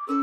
Hi,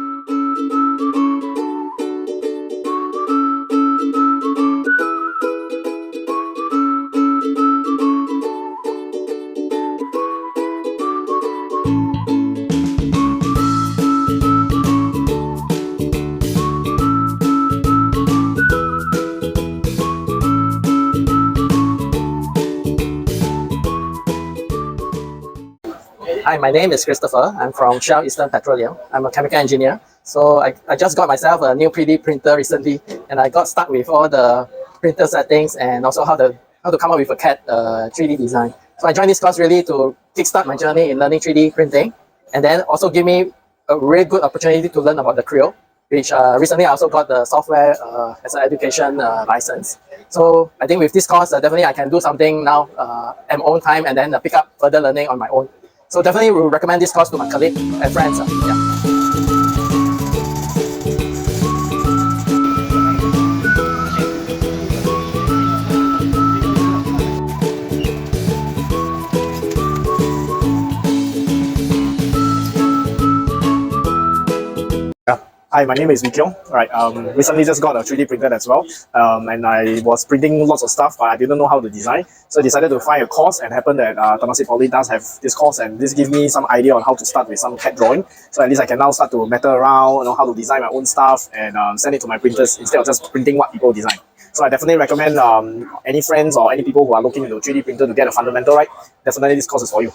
my name is Christopher. I'm from Shell Eastern Petroleum. I'm a chemical engineer. So I just got myself a new 3D printer recently, and I got stuck with all the printer settings and also how to come up with a CAD 3D design. So I joined this course really to kickstart my journey in learning 3D printing, and then also give me a really good opportunity to learn about the Creo, which recently I also got the software as an education license. So I think with this course, definitely I can do something now at my own time and then pick up further learning on my own. So definitely we will recommend this course to my colleagues and friends. Hi, my name is Vikyong. Right, recently just got a 3D printer as well, and I was printing lots of stuff, but I didn't know how to design. So I decided to find a course, and happened that Temasek Poly does have this course, and this gives me some idea on how to start with some CAD drawing. So at least I can now start to metal around, how to design my own stuff, and send it to my printers instead of just printing what people design. So I definitely recommend any friends or any people who are looking into 3D printer to get a fundamental right. Definitely this course is for you.